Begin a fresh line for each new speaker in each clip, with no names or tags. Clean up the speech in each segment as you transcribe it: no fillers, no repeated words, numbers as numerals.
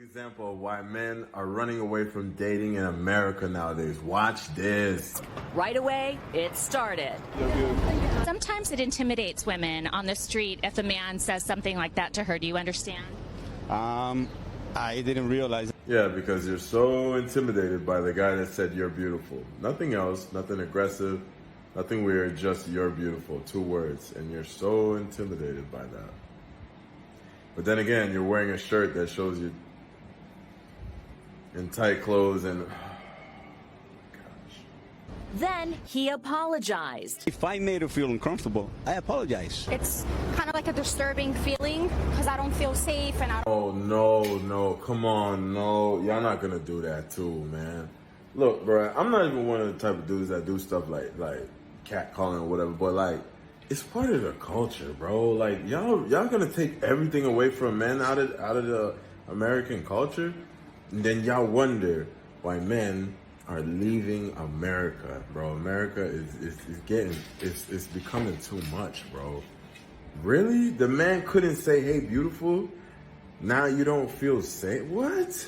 Example of why men are running away from dating in America nowadays. Watch this.
Right away, it started.
Sometimes it intimidates women on the street if a man says something like that to her. Do you understand?
I didn't realize.
Yeah, because you're so intimidated by the guy that said you're beautiful. Nothing else, nothing aggressive, nothing weird, just you're beautiful. 2 words. And you're so intimidated by that. But then again, you're wearing a shirt that shows you in tight clothes and
Then he apologized.
If I made her feel uncomfortable, I apologize.
It's kind of like a disturbing feeling because I don't feel safe and I don't.
oh no, come on, no. Y'all not gonna do that too, man. Look, bro, I'm not even one of the type of dudes that do stuff like catcalling or whatever, but like it's part of the culture, bro. Like y'all gonna take everything away from men out of the American culture, and then y'all wonder why men are leaving America, bro. America is becoming too much, bro. Really? The man couldn't say, "Hey, beautiful." Now you don't feel safe? What?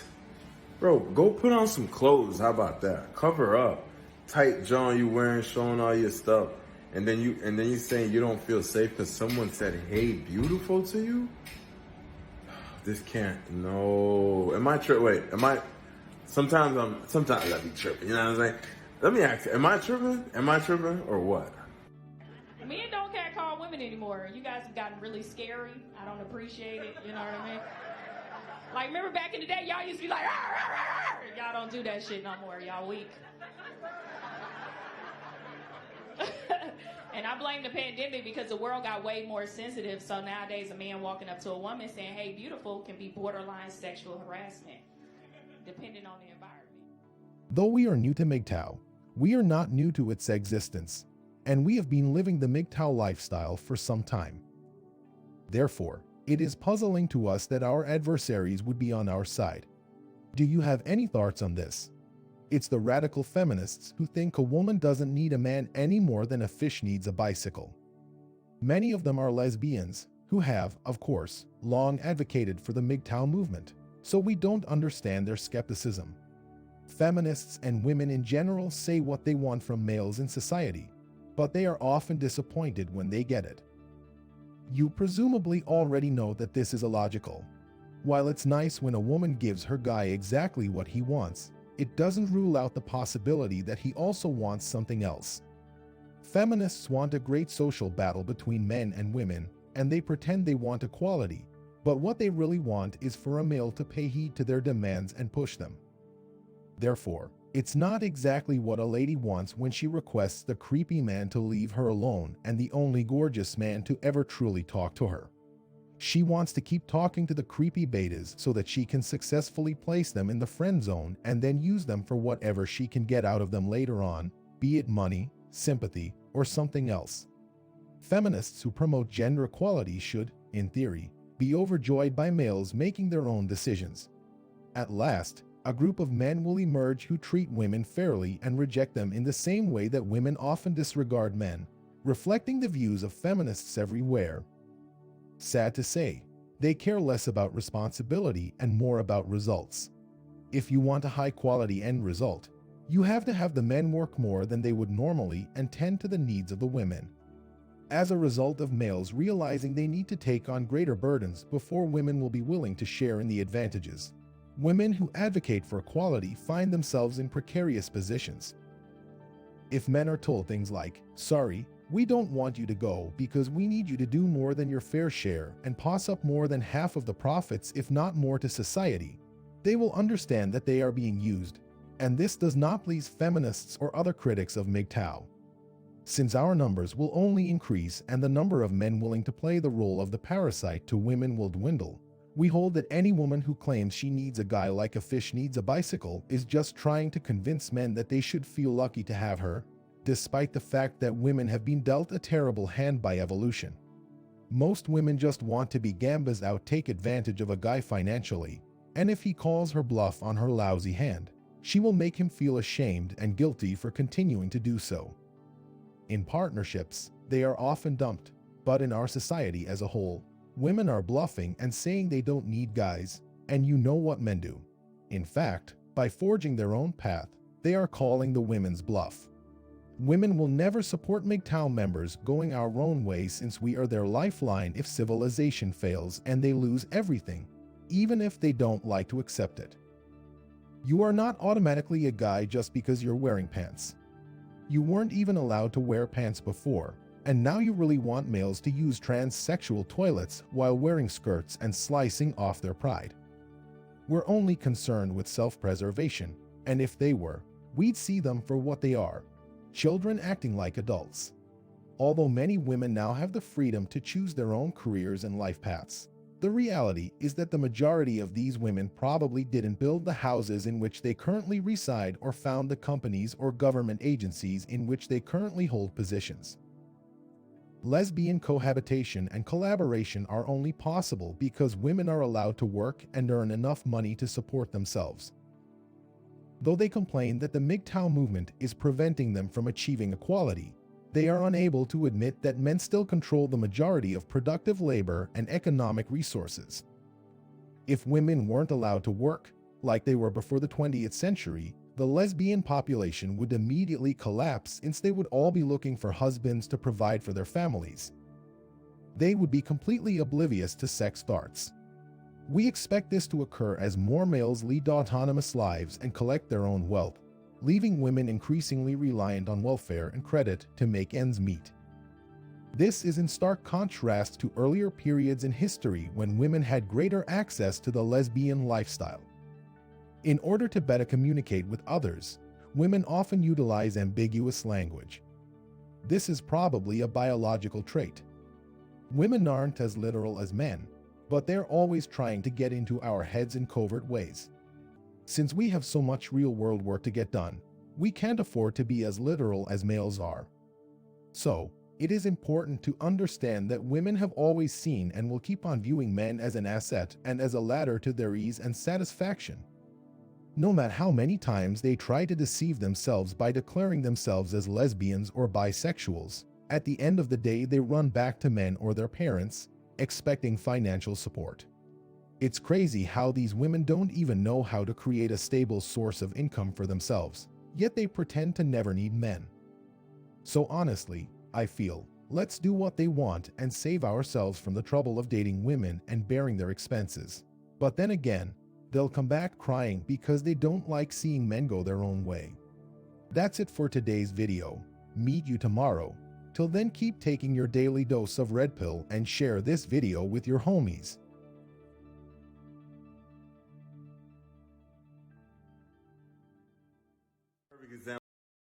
Bro, go put on some clothes. How about that? Cover up. Tight John you wearing, showing all your stuff. And then you saying you don't feel safe because someone said, "Hey, beautiful" to you? This can't. No. Am I tripping? Wait. Am I? Sometimes I be tripping. You know what I'm saying? Let me ask you. Am I tripping? Am I tripping or what?
Men don't catcall women anymore. You guys have gotten really scary. I don't appreciate it. You know what I mean? Like, remember back in the day, y'all used to be like, "Arr, arr, arr, arr." Y'all don't do that shit no more. Y'all weak. And I blame the pandemic because the world got way more sensitive. So nowadays, a man walking up to a woman saying, "Hey, beautiful," can be borderline sexual harassment, depending on the environment.
Though we are new to mgtow, we are not new to its existence, and we have been living the mgtow lifestyle for some time. Therefore, it is puzzling to us that our adversaries would be on our side. Do you have any thoughts on this? It's the radical feminists who think a woman doesn't need a man any more than a fish needs a bicycle. Many of them are lesbians who have, of course, long advocated for the mgtow movement, so we don't understand their skepticism. Feminists and women in general say what they want from males in society, but they are often disappointed when they get it. You presumably already know that this is illogical. While it's nice when a woman gives her guy exactly what he wants, it doesn't rule out the possibility that he also wants something else. Feminists want a great social battle between men and women, and they pretend they want equality, but what they really want is for a male to pay heed to their demands and push them. Therefore, it's not exactly what a lady wants when she requests the creepy man to leave her alone and the only gorgeous man to ever truly talk to her. She wants to keep talking to the creepy betas so that she can successfully place them in the friend zone and then use them for whatever she can get out of them later on, be it money, sympathy, or something else. Feminists who promote gender equality should, in theory, be overjoyed by males making their own decisions. At last, a group of men will emerge who treat women fairly and reject them in the same way that women often disregard men, reflecting the views of feminists everywhere. Sad to say, they care less about responsibility and more about results. If you want a high-quality end result, you have to have the men work more than they would normally and tend to the needs of the women. As a result of males realizing they need to take on greater burdens before women will be willing to share in the advantages, women who advocate for equality find themselves in precarious positions. If men are told things like, "Sorry, we don't want you to go because we need you to do more than your fair share and pass up more than half of the profits if not more to society," they will understand that they are being used, and this does not please feminists or other critics of mgtow. Since our numbers will only increase and the number of men willing to play the role of the parasite to women will dwindle, we hold that any woman who claims she needs a guy like a fish needs a bicycle is just trying to convince men that they should feel lucky to have her, despite the fact that women have been dealt a terrible hand by evolution. Most women just want to be gambas out, take advantage of a guy financially, and if he calls her bluff on her lousy hand, she will make him feel ashamed and guilty for continuing to do so. In partnerships, they are often dumped, but in our society as a whole, women are bluffing and saying they don't need guys, And you know what men do. In fact, by forging their own path, they are calling the women's bluff. Women will never support mgtow members going our own way since we are their lifeline if civilization fails and they lose everything, even if they don't like to accept it. You are not automatically a guy just because you're wearing pants. You weren't even allowed to wear pants before, and now you really want males to use transsexual toilets while wearing skirts and slicing off their pride. We're only concerned with self-preservation, and if they were, we'd see them for what they are, children acting like adults. Although many women now have the freedom to choose their own careers and life paths, the reality is that the majority of these women probably didn't build the houses in which they currently reside or found the companies or government agencies in which they currently hold positions. Lesbian cohabitation and collaboration are only possible because women are allowed to work and earn enough money to support themselves. Though they complain that the mgtow movement is preventing them from achieving equality, they are unable to admit that men still control the majority of productive labor and economic resources. If women weren't allowed to work, like they were before the 20th century, the lesbian population would immediately collapse since they would all be looking for husbands to provide for their families. They would be completely oblivious to sex thoughts. We expect this to occur as more males lead autonomous lives and collect their own wealth, leaving women increasingly reliant on welfare and credit to make ends meet. This is in stark contrast to earlier periods in history when women had greater access to the lesbian lifestyle. In order to better communicate with others, women often utilize ambiguous language. This is probably a biological trait. Women aren't as literal as men, but they're always trying to get into our heads in covert ways. Since we have so much real-world work to get done, we can't afford to be as literal as males are. So, it is important to understand that women have always seen and will keep on viewing men as an asset and as a ladder to their ease and satisfaction. No matter how many times they try to deceive themselves by declaring themselves as lesbians or bisexuals, at the end of the day they run back to men or their parents, expecting financial support. It's crazy how these women don't even know how to create a stable source of income for themselves, yet they pretend to never need men. So honestly, I feel, let's do what they want and save ourselves from the trouble of dating women and bearing their expenses. But then again, they'll come back crying because they don't like seeing men go their own way. That's it for today's video. Meet you tomorrow. Till then, keep taking your daily dose of red pill and share this video with your homies.
Perfect example.